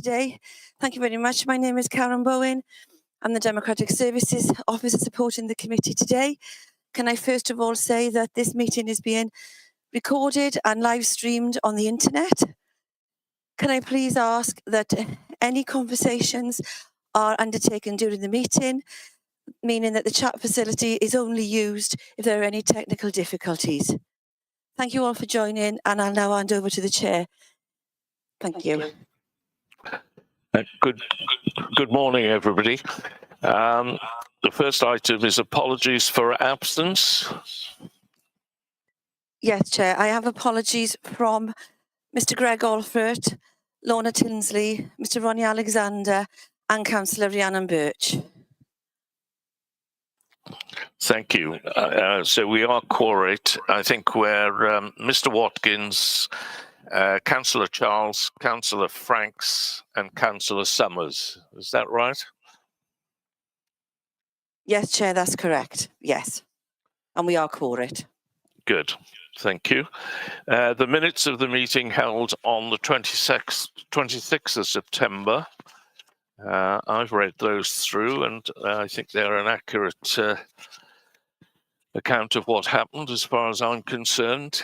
today. Thank you very much. My name is Karen Bowen. I'm the Democratic Services Officer supporting the committee today. Can I first of all say that this meeting is being recorded and live streamed on the internet? Can I please ask that any conversations are undertaken during the meeting, meaning that the chat facility is only used if there are any technical difficulties. Thank you all for joining, and I'll now hand over to the Chair. Thank you. Good morning, everybody. The first item is apologies for absence. Yes, Chair. I have apologies from Mr. Greg Alford, Lorna Tinsley, Mr. Ronnie Alexander, and Councillor Rhiannon Birch. Thank you. So we are quorate. I think we're Mr. Watkins, Councillor Charles, Councillor Franks, and Councillor Summers. Is that right? Yes, Chair, that's correct. Yes. And we are quorate. Good. Thank you. The minutes of the meeting held on the 26th of September. I've read those through, and I think they're an accurate account of what happened as far as I'm concerned.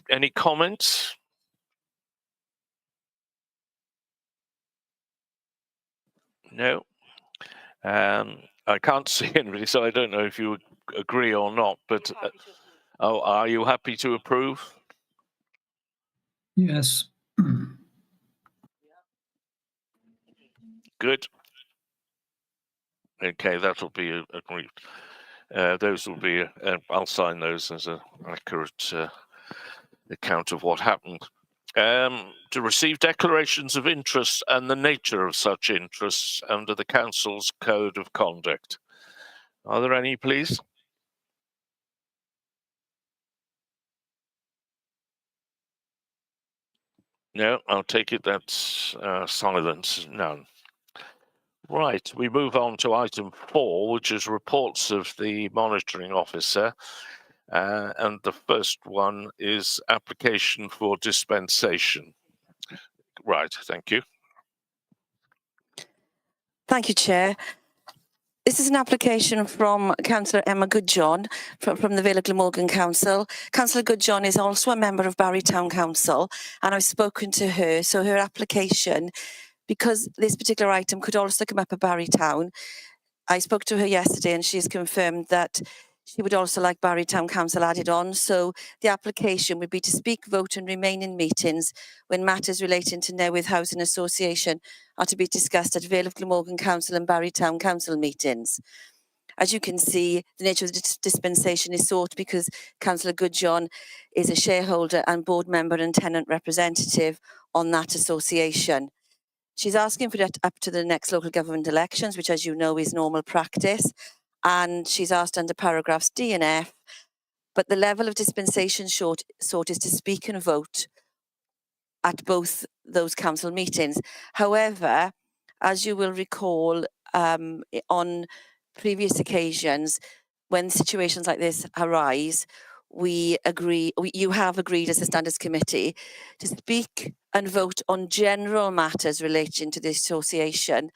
Any comments? No. I can't see anybody, so I don't know if you agree or not, but are you happy to approve? Yes. Good. Okay, that'll be agreed. Those will be, I'll sign those as an accurate account of what happened. To receive declarations of interest and the nature of such interests under the Council's Code of Conduct. Are there any, please? No, I'll take it that's silence, none. Right, we move on to item 4, which is reports of the monitoring officer. And the first one is application for dispensation. Right, thank you. Thank you, Chair. This is an application from Councillor Emma Goodjohn from the Vale of Glamorgan Council. Councillor Goodjohn is also a member of Barry Town Council, and I've spoken to her. So her application, because this particular item could also come up at Barry Town, I spoke to her yesterday and she has confirmed that she would also like Barry Town Council added on. So the application would be to speak, vote and remain in meetings when matters relating to Newydd Housing Association are to be discussed at Vale of Glamorgan Council and Barry Town Council meetings. As you can see, the nature of the dispensation is sought because Councillor Goodjohn is a shareholder and board member and tenant representative on that association. She's asking for that up to the next local government elections, which, as you know, is normal practice. And she's asked under paragraphs D and F, but the level of dispensation sought is to speak and vote at both those council meetings. However, as you will recall, on previous occasions, when situations like this arise, you have agreed as a standards committee to speak and vote on general matters relating to the association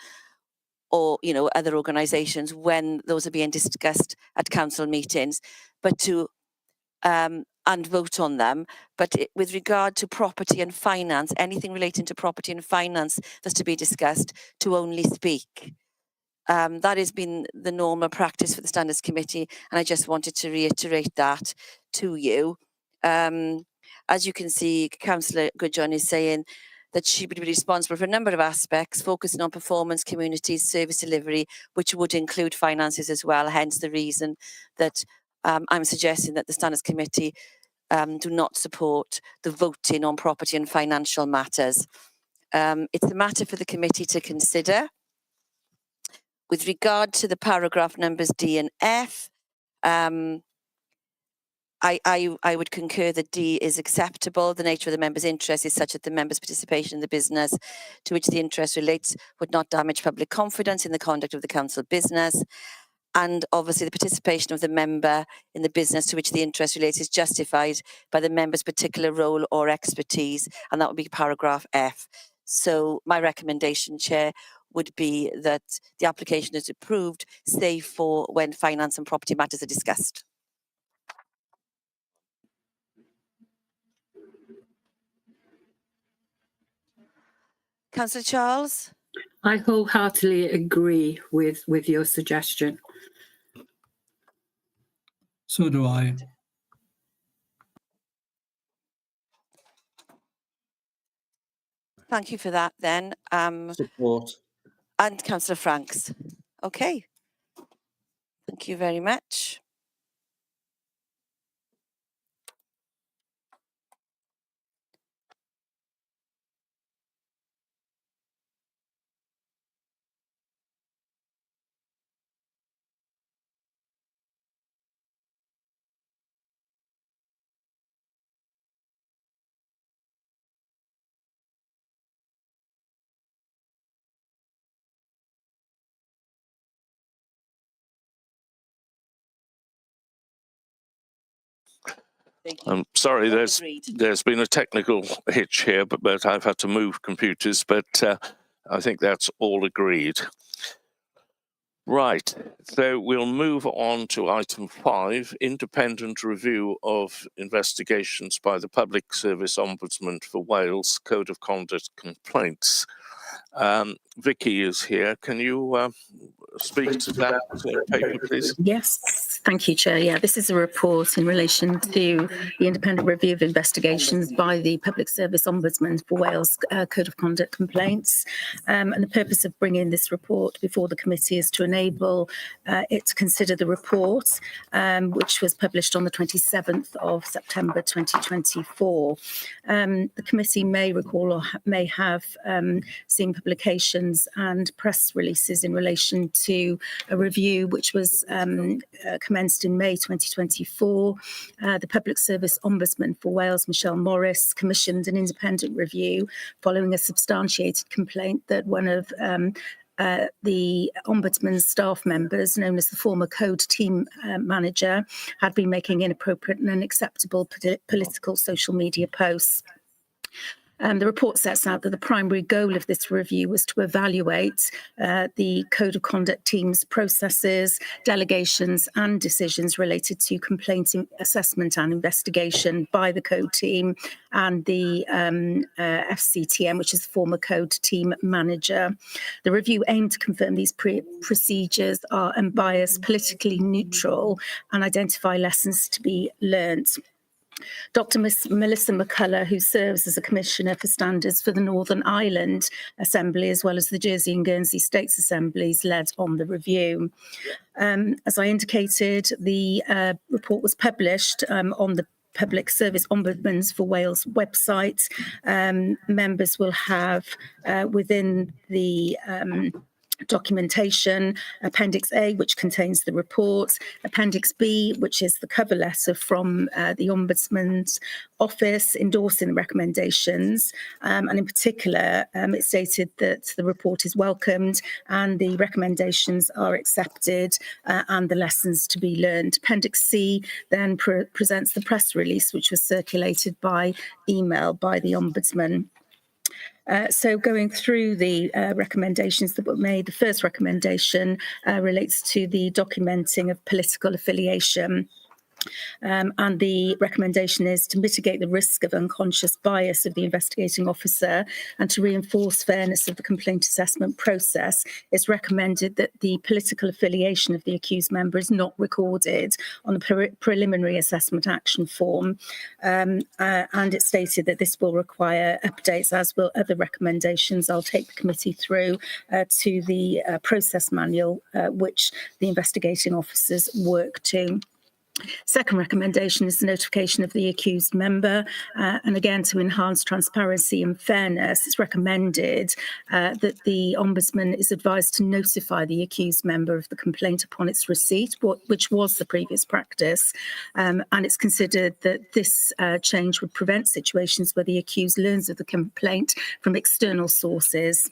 or, you know, other organisations when those are being discussed at council meetings, but to and vote on them. But with regard to property and finance, anything relating to property and finance that's to be discussed, to only speak. That has been the normal practice for the Standards Committee, and I just wanted to reiterate that to you. As you can see, Councillor Goodjohn is saying that she would be responsible for a number of aspects, focusing on performance, communities, service delivery, which would include finances as well, hence the reason that I'm suggesting that the Standards Committee do not support the voting on property and financial matters. It's a matter for the committee to consider. With regard to the paragraph numbers D and F, I would concur that D is acceptable. The nature of the member's interest is such that the member's participation in the business to which the interest relates would not damage public confidence in the conduct of the council business. And obviously the participation of the member in the business to which the interest relates is justified by the member's particular role or expertise, and that would be paragraph F. So my recommendation, Chair, would be that the application is approved, save for when finance and property matters are discussed. Councillor Charles? I wholeheartedly agree with your suggestion. So do I. Thank you for that then. Support. And Councillor Franks. Okay. Thank you very much. Thank you. I'm sorry, All there's agreed. been a technical hitch here, but I've had to move computers, but I think that's all agreed. Right, so we'll move on to item 5, independent review of investigations by the Public Service Ombudsman for Wales, Code of Conduct complaints. Vicky is here. Can you speak to that paper, please? Yes, thank you, Chair. Yeah, this is a report in relation to the independent review of investigations by the Public Service Ombudsman for Wales Code of Conduct complaints. And the purpose of bringing this report before the committee is to enable it to consider the report, which was published on the 27th of September 2024. The committee may recall or may have seen publications and press releases in relation to a review which was commenced in May 2024. The Public Service Ombudsman for Wales, Michelle Morris, commissioned an independent review following a substantiated complaint that one of the Ombudsman's staff members, known as the former Code team manager, had been making inappropriate and unacceptable political social media posts. The report sets out that the primary goal of this review was to evaluate the Code of Conduct team's processes, delegations and decisions related to complaint assessment and investigation by the Code team and the FCTM, which is the former Code team manager. The review aimed to confirm these procedures are unbiased, politically neutral, and identify lessons to be learnt. Dr. Melissa McCullough, who serves as a Commissioner for Standards for the Northern Ireland Assembly, as well as the Jersey and Guernsey States Assemblies, led on the review. As I indicated, the report was published on the Public Service Ombudsman for Wales website. Members will have within the documentation, Appendix A, which contains the report, Appendix B, which is the cover letter from the Ombudsman's office endorsing the recommendations. And in particular, it stated that the report is welcomed and the recommendations are accepted and the lessons to be learned. Appendix C then presents the press release, which was circulated by email by the Ombudsman. So going through the recommendations that were made, the first recommendation relates to the documenting of political affiliation. And the recommendation is to mitigate the risk of unconscious bias of the investigating officer and to reinforce fairness of the complaint assessment process. It's recommended that the political affiliation of the accused member is not recorded on the preliminary assessment action form. And it's stated that this will require updates, as will other recommendations. I'll take the committee through to the process manual, which the investigating officers work to. Second recommendation is the notification of the accused member. And again, to enhance transparency and fairness, it's recommended that the Ombudsman is advised to notify the accused member of the complaint upon its receipt, which was the previous practice. And it's considered that this change would prevent situations where the accused learns of the complaint from external sources.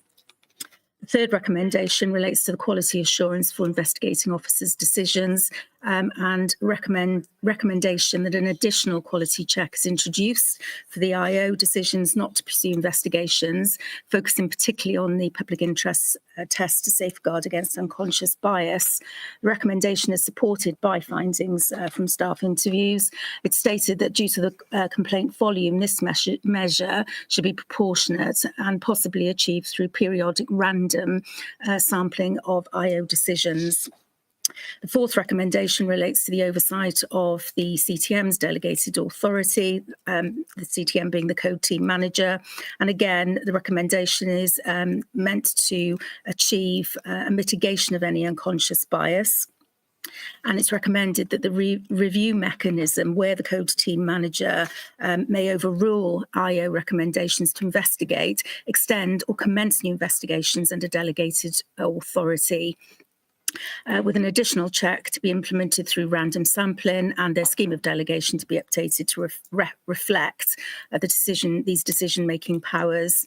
The third recommendation relates to the quality assurance for investigating officers' decisions. and recommendation that an additional quality check is introduced for the IO decisions not to pursue investigations, focusing particularly on the public interest test to safeguard against unconscious bias. The recommendation is supported by findings from staff interviews. It's stated that due to the complaint volume, this measure should be proportionate and possibly achieved through periodic random sampling of IO decisions. The fourth recommendation relates to the oversight of the CTM's delegated authority, the CTM being the code team manager. And again, the recommendation is meant to achieve a mitigation of any unconscious bias. And it's recommended that the review mechanism where the code team manager may overrule IO recommendations to investigate, extend or commence new investigations under delegated authority. With an additional check to be implemented through random sampling and their scheme of delegation to be updated to reflect these decision-making powers.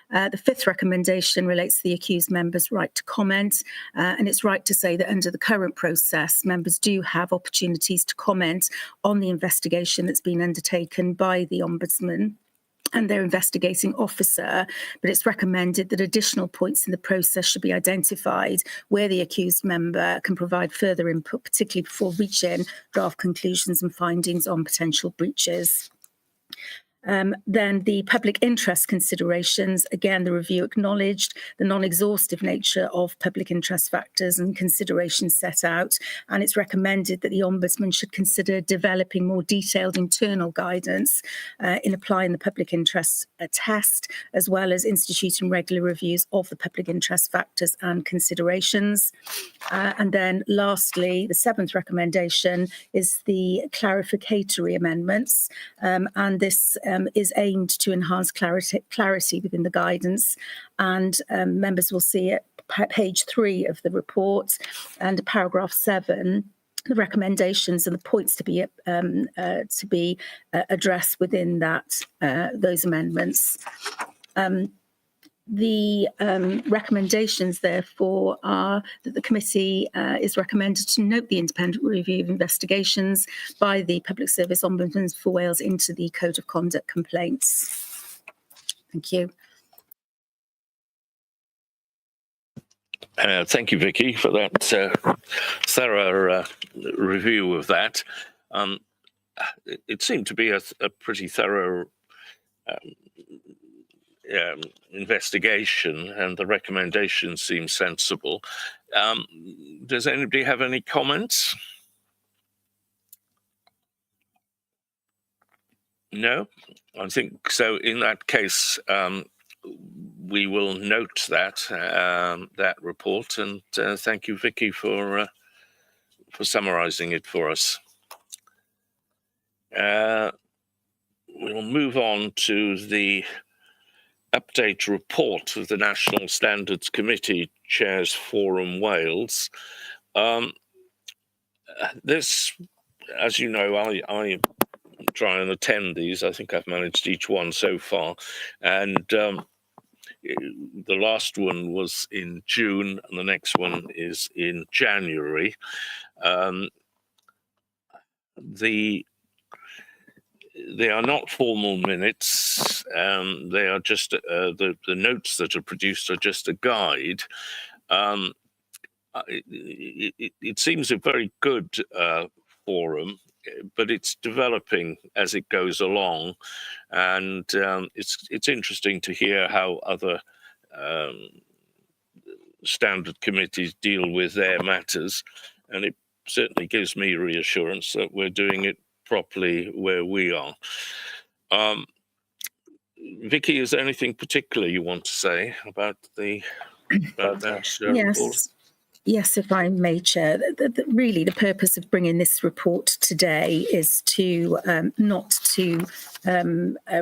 The fifth recommendation relates to the accused member's right to comment, and it's right to say that under the current process, members do have opportunities to comment on the investigation that's been undertaken by the Ombudsman and their investigating officer, but it's recommended that additional points in the process should be identified where the accused member can provide further input, particularly before reaching draft conclusions and findings on potential breaches. Then the public interest considerations, again, the review acknowledged the non-exhaustive nature of public interest factors and considerations set out, and it's recommended that the Ombudsman should consider developing more detailed internal guidance in applying the public interest test, as well as instituting regular reviews of the public interest factors and considerations. And then lastly, the seventh recommendation is the clarificatory amendments, and this is aimed to enhance clarity within the guidance, and members will see at page 3 of the report and paragraph 7 the recommendations and the points to be addressed within those amendments. The recommendations, therefore, are that the committee is recommended to note the independent review of investigations by the Public Service Ombudsman for Wales into the Code of Conduct complaints. Thank you. Thank you, Vicky, for that thorough review of that. It seemed to be a pretty thorough investigation, and the recommendations seem sensible. Does anybody have any comments? No? I think so. In that case, we will note that report, and thank you, Vicky, for summarising it for us. We'll move on to the update report of the National Standards Committee Chairs Forum Wales. This, as you know, I try and attend these. I think I've managed each one so far. And the last one was in June, and the next one is in January. They are not formal minutes. They are just the notes that are produced are just a guide. It seems a very good forum, but it's developing as it goes along, and it's interesting to hear how other standard committees deal with their matters, and it certainly gives me reassurance that we're doing it properly where we are. Vicky, is there anything particular you want to say about that? Yes. Yes, if I may, Chair. Really, the purpose of bringing this report today is to not to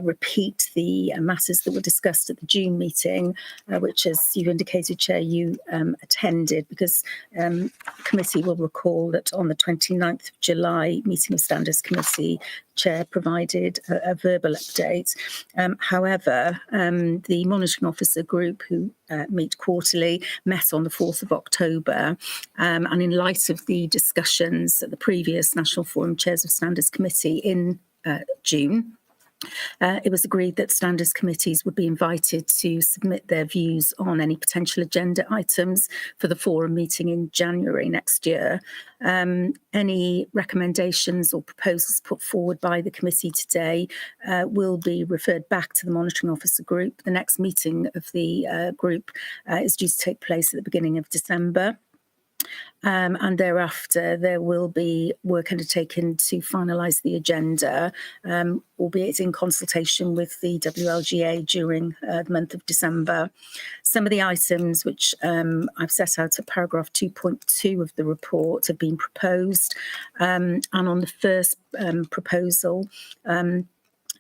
repeat the matters that were discussed at the June meeting, which, as you indicated, Chair, you attended, because the committee will recall that on the 29th of July meeting of Standards Committee, Chair provided a verbal update. However, the Monitoring Officer Group, who meet quarterly, met on the 4th of October, and in light of the discussions at the previous National Forum Chairs of Standards Committee in June, it was agreed that standards committees would be invited to submit their views on any potential agenda items for the forum meeting in January next year. Any recommendations or proposals put forward by the committee today will be referred back to the Monitoring Officer Group. The next meeting of the group is due to take place at the beginning of December. And thereafter, there will be work undertaken to finalise the agenda, albeit in consultation with the WLGA during the month of December. Some of the items which I've set out at paragraph 2.2 of the report have been proposed. And on the first proposal,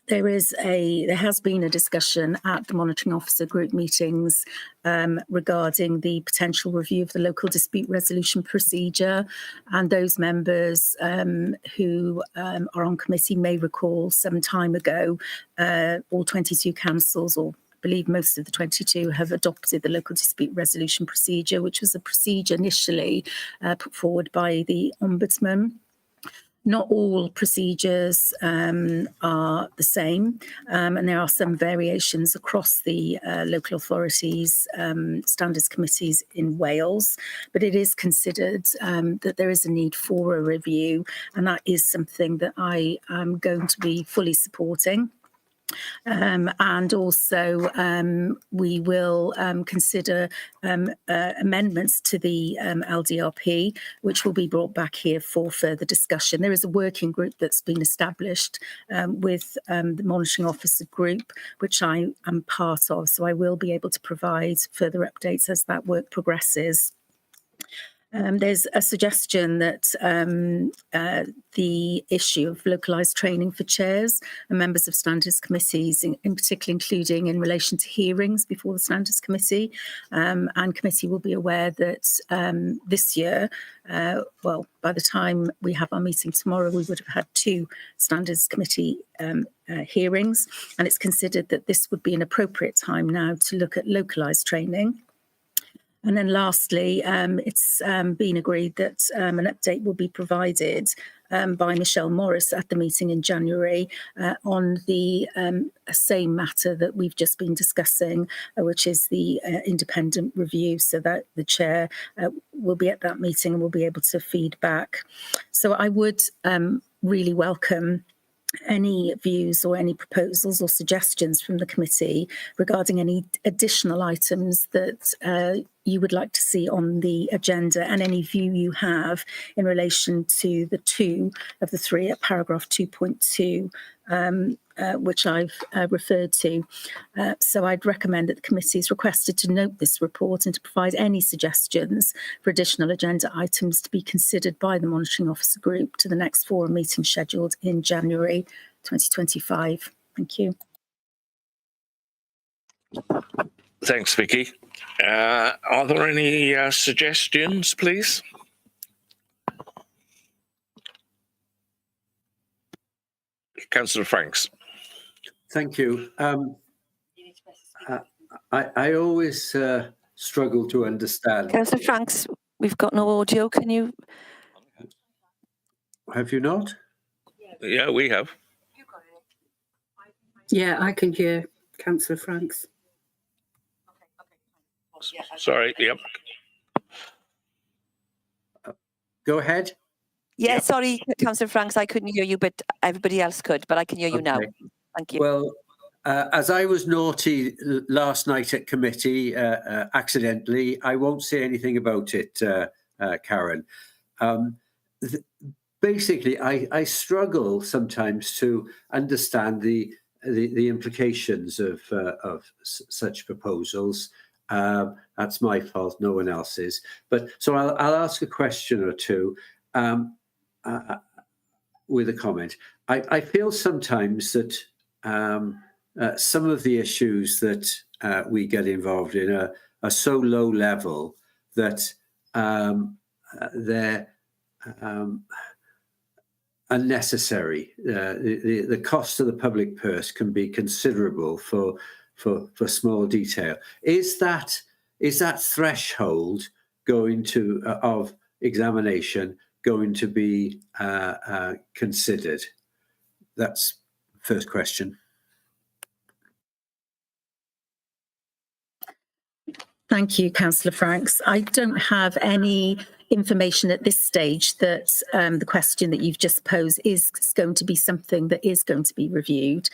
there has been a discussion at the Monitoring Officer Group meetings regarding the potential review of the local dispute resolution procedure. And those members who are on committee may recall some time ago, all 22 councils, or I believe most of the 22, have adopted the local dispute resolution procedure, which was a procedure initially put forward by the Ombudsman. Not all procedures are the same, and there are some variations across the local authorities standards committees in Wales, but it is considered that there is a need for a review, and that is something that I am going to be fully supporting. And also we will consider amendments to the LDRP, which will be brought back here for further discussion. There is a working group that's been established with the Monitoring Officer Group, which I am part of, so I will be able to provide further updates as that work progresses. There's a suggestion that the issue of localised training for chairs and members of standards committees, in particular including in relation to hearings before the standards committee, and committee will be aware that this year, by the time we have our meeting tomorrow, we would have had 2 standards committee hearings, and it's considered that this would be an appropriate time now to look at localised training. And then lastly, it's been agreed that an update will be provided by Michelle Morris at the meeting in January on the same matter that we've just been discussing, which is the independent review, so that the chair will be at that meeting and will be able to feed back. So I would really welcome any views or any proposals or suggestions from the committee regarding any additional items that you would like to see on the agenda, and any view you have in relation to the 2 of the 3 at paragraph 2.2, which I've referred to. So I'd recommend that the committee is requested to note this report and to provide any suggestions for additional agenda items to be considered by the Monitoring Officer Group to the next forum meeting scheduled in January 2025. Thank you. Thanks, Vicky. Are there any suggestions, please? Councillor Franks. Thank you. I always struggle to understand. Councillor Franks, we've got no audio. Can you? Have you not? Yeah, we have. Yeah, I can hear Councillor Franks. Sorry, yep. Go ahead. Yeah, Yep. sorry, Councillor Franks, I couldn't hear you, but everybody else could. But I can hear you now. Okay. Thank you. Well, as I was naughty last night at committee, accidentally, I won't say anything about it, Karen. Basically, I struggle sometimes to understand the implications of such proposals. That's my fault, no one else's. But so I'll ask a question or two with a comment. I feel sometimes that some of the issues that we get involved in are so low level that unnecessary. The cost to the public purse can be considerable for small detail. Is that threshold going to of examination going to be considered? That's first question. Thank you, Councillor Franks. I don't have any information at this stage that the question that you've just posed is going to be something that is going to be reviewed.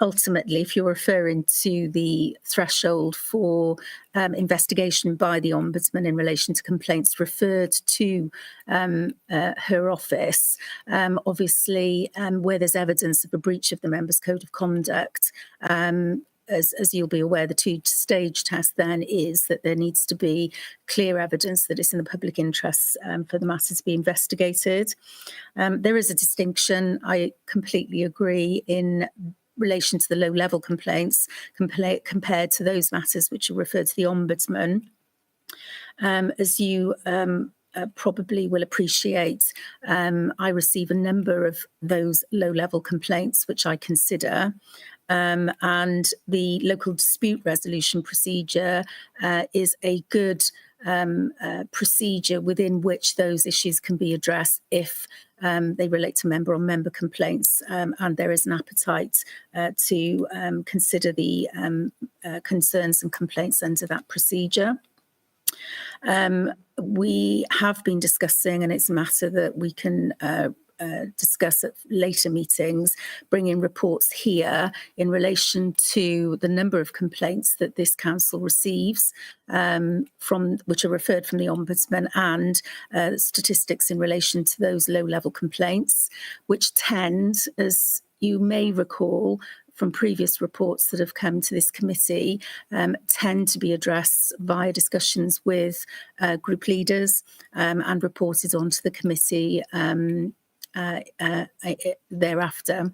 Ultimately, if you're referring to the threshold for investigation by the Ombudsman in relation to complaints referred to her office, obviously, where there's evidence of a breach of the Members' Code of Conduct, as you'll be aware, the two-stage test then is that there needs to be clear evidence that it's in the public interest for the matter to be investigated. There is a distinction, I completely agree, in relation to the low-level complaints compared to those matters which are referred to the Ombudsman. As you probably will appreciate, I receive a number of those low-level complaints which I consider. And the local dispute resolution procedure is a good procedure within which those issues can be addressed if they relate to member-on-member complaints, and there is an appetite to consider the concerns and complaints under that procedure. We have been discussing, and it's a matter that we can discuss at later meetings, bringing reports here in relation to the number of complaints that this council receives, which are referred from the Ombudsman, and statistics in relation to those low-level complaints, which tend, as you may recall from previous reports that have come to this committee, tend to be addressed via discussions with group leaders and reported onto the committee thereafter.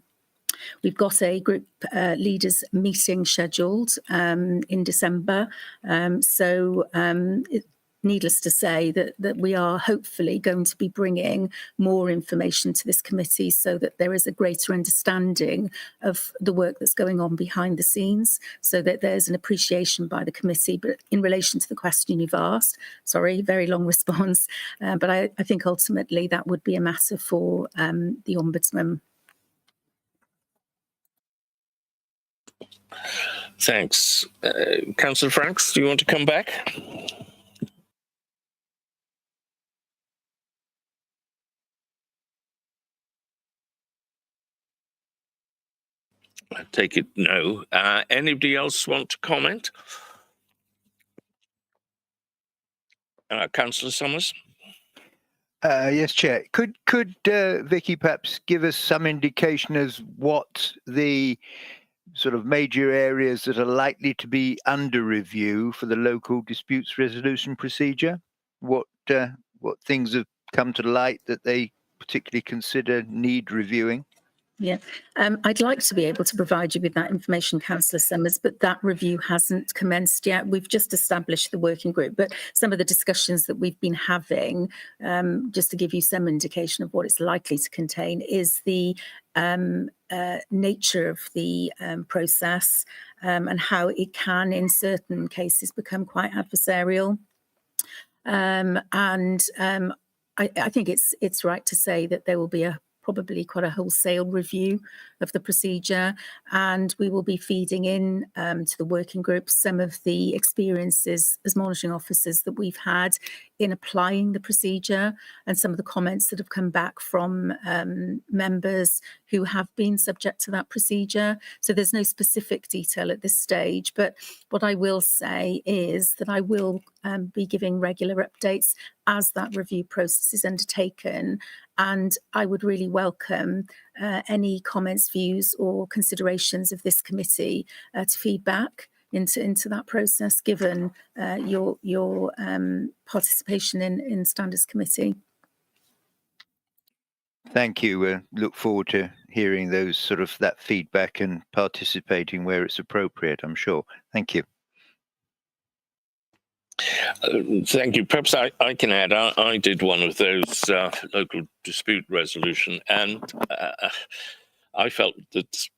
We've got a group leaders meeting scheduled in December, needless to say that we are hopefully going to be bringing more information to this committee so that there is a greater understanding of the work that's going on behind the scenes, so that there's an appreciation by the committee. But in relation to the question you've asked, sorry, very long response, but I think ultimately that would be a matter for the Ombudsman. Thanks. Councillor Franks, do you want to come back? I take it no. Anybody else want to comment? Councillor Summers? Yes, Chair. Could Vicky perhaps give us some indication as what the sort of major areas that are likely to be under review for the local disputes resolution procedure? What things have come to light that they particularly consider need reviewing? Yeah, I'd like to be able to provide you with that information, Councillor Summers, but that review hasn't commenced yet. We've just established the working group, but some of the discussions that we've been having, just to give you some indication of what it's likely to contain, is the nature of the process and how it can, in certain cases, become quite adversarial. I think it's right to say that there will be probably quite a wholesale review of the procedure, and we will be feeding in to the working group some of the experiences as monitoring officers that we've had in applying the procedure, and some of the comments that have come back from members who have been subject to that procedure. So there's no specific detail at this stage, but what I will say is that I will be giving regular updates as that review process is undertaken, and I would really welcome any comments, views or considerations of this committee to feedback into that process, given your participation in Standards Committee. Thank you. Look forward to hearing that feedback and participating where it's appropriate, I'm sure. Thank you. Thank you. Perhaps I can add. I did one of those local dispute resolution, and I felt that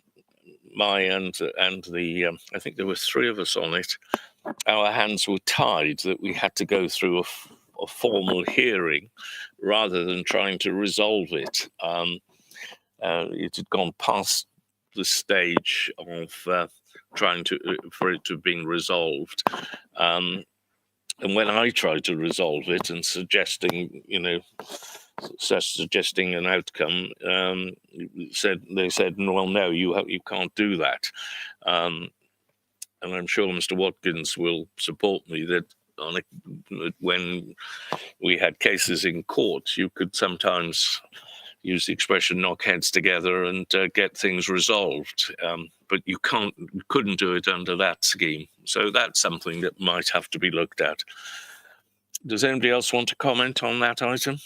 my and the I think there were three of us on it. Our hands were tied that we had to go through a formal hearing rather than trying to resolve it. It had gone past the stage of trying to for it to have been resolved. And when I tried to resolve it and suggesting, suggesting an outcome, they said, well, no, you can't do that. And I'm sure Mr. Watkins will support me that when we had cases in court, you could sometimes use the expression knock heads together and get things resolved. But you couldn't do it under that scheme. So that's something that might have to be looked at. Does anybody else want to comment on that item?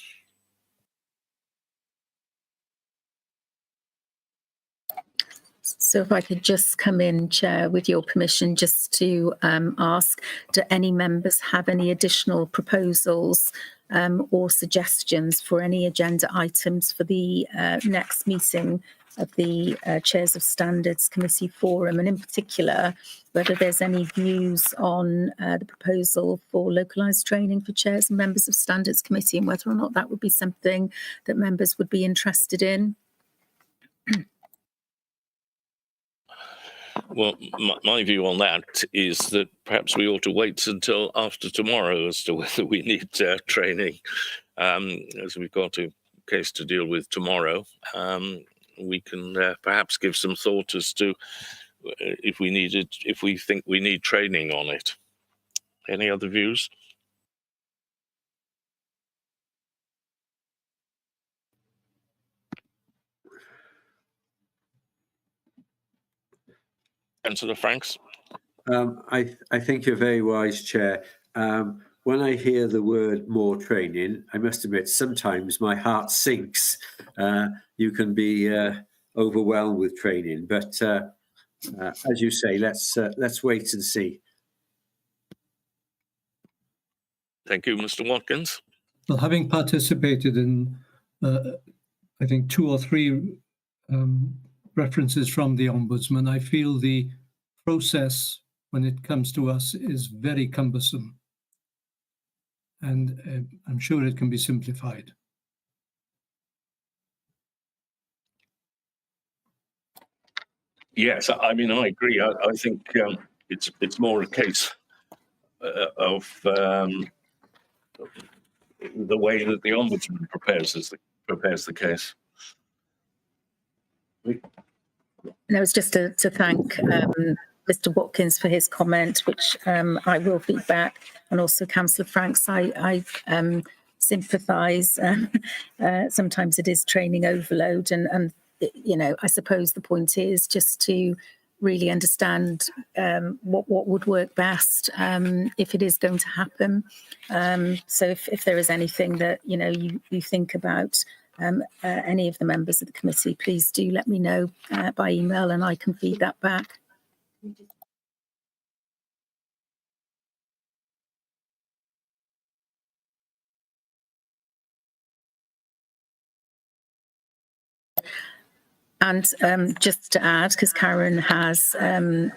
So if I could just come in, Chair, with your permission, just to ask, do any members have any additional proposals or suggestions for any agenda items for the next meeting of the Chairs of Standards Committee Forum, and in particular, whether there's any views on the proposal for localised training for chairs and members of Standards Committee, and whether or not that would be something that members would be interested in? Well, my view on that is that perhaps we ought to wait until after tomorrow as to whether we need training, as we've got a case to deal with tomorrow. We can perhaps give some thought as to if we think we need training on it. Any other views? Councillor Franks? I think you're very wise, Chair. When I hear the word more training, I must admit, sometimes my heart sinks. You can be overwhelmed with training, but as you say, let's wait and see. Thank you, Mr. Watkins. Well, having participated in, I think, 2 or 3 references from the Ombudsman, I feel the process when it comes to us is very cumbersome. And I'm sure it can be simplified. Yes, I mean, I agree. I think it's more a case of the way that the Ombudsman prepares the case. And it was just to thank Mr. Watkins for his comment, which I will feed back, and also Councillor Franks. I sympathise. Sometimes it is training overload, and I suppose the point is just to really understand what would work best if it is going to happen. So if there is anything that you think about. Any of the members of the committee, please do let me know by email and I can feed that back. And just to add, because Karen has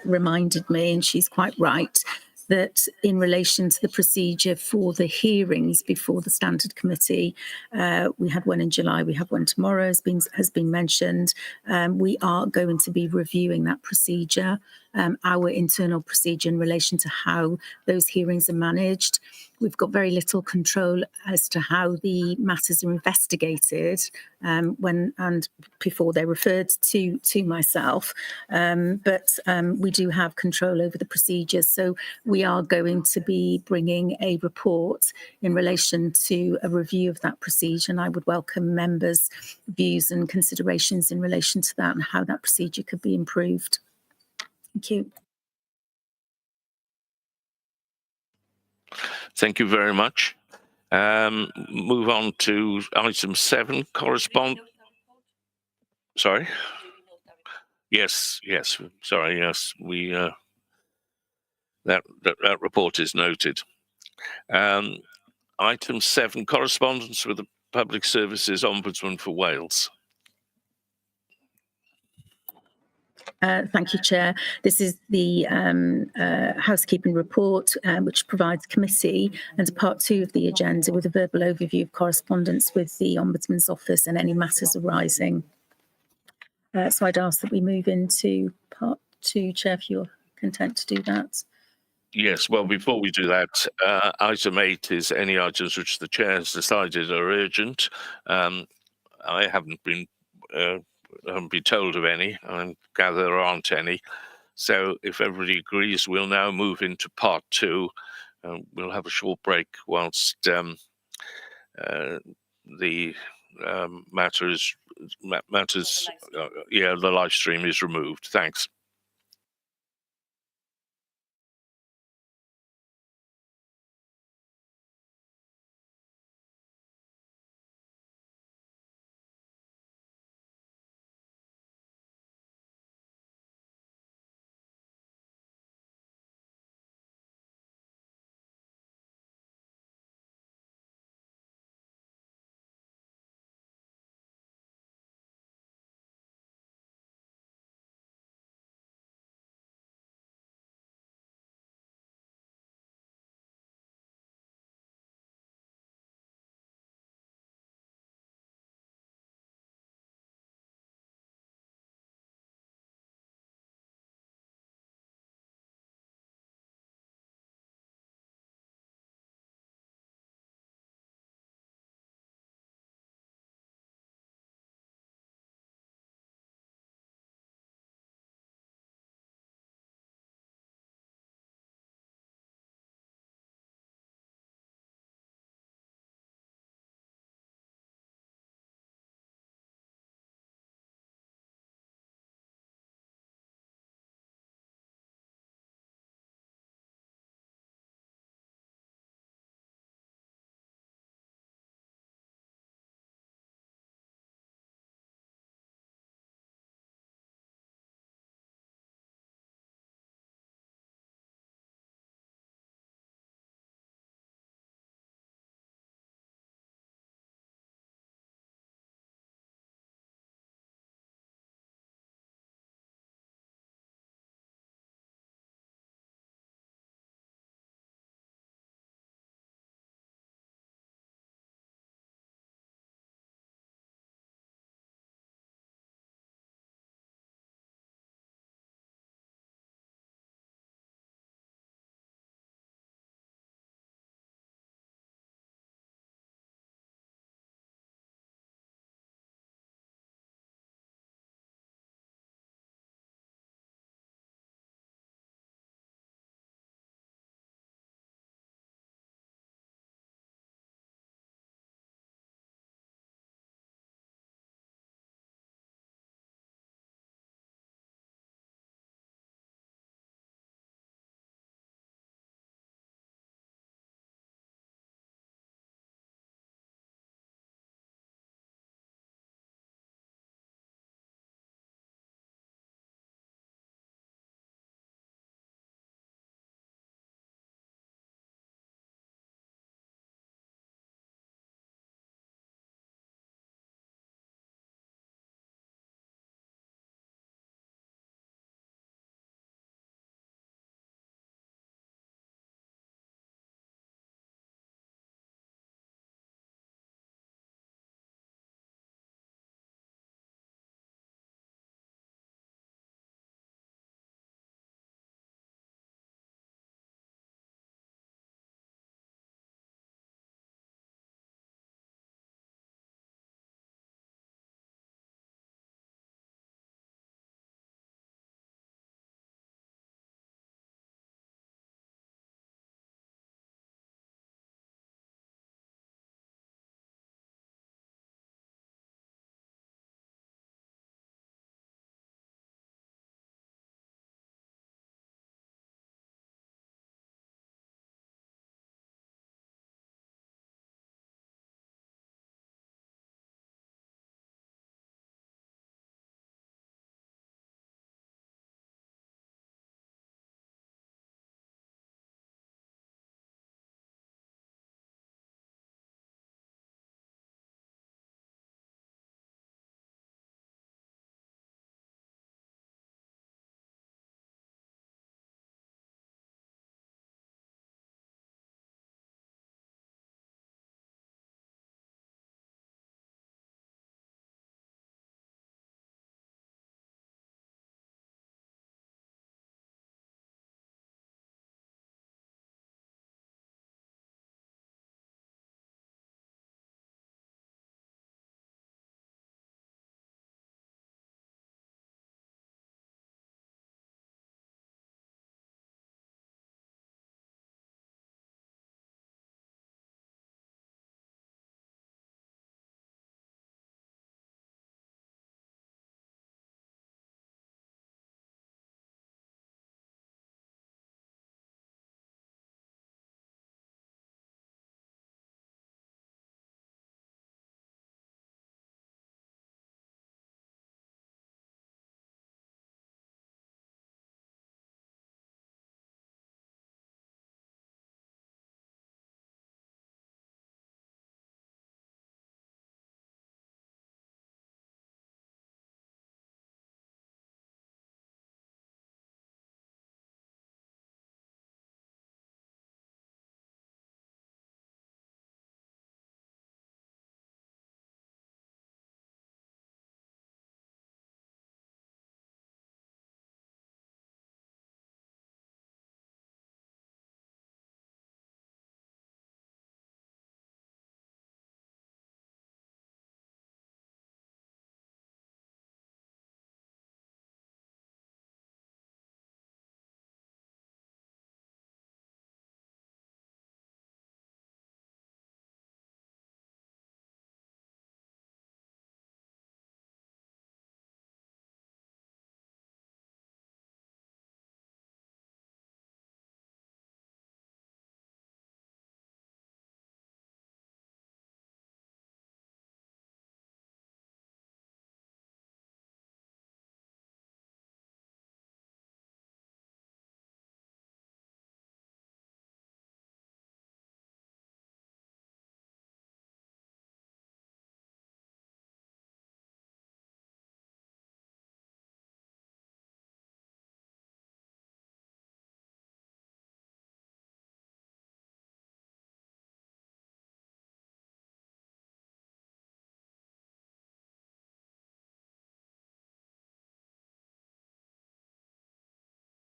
reminded me, and she's quite right, that in relation to the procedure for the hearings before the Standard Committee, we had one in July, we have one tomorrow, has been mentioned. We are going to be reviewing that procedure, our internal procedure in relation to how those hearings are managed. We've got very little control as to how the matters are investigated when and before they're referred to myself. But we do have control over the procedures. So we are going to be bringing a report in relation to a review of that procedure. And I would welcome members' views and considerations in relation to that and how that procedure could be improved. Thank you. Thank you very much. Move on to item 7, correspond. Sorry? Yes. Sorry, yes. We that report is noted. Item 7, correspondence with the Public Services Ombudsman for Wales. Thank you, Chair. This is the housekeeping report, which provides committee and part 2 of the agenda with a verbal overview of correspondence with the Ombudsman's Office and any matters arising. So I'd ask that we move into part 2, Chair, if you're content to do that. Yes, well, before we do that, item 8 is any items which the chair has decided are urgent. I haven't been told of any. I gather there aren't any. So if everybody agrees, we'll now move into part 2. We'll have a short break whilst the the live stream is removed. Thanks.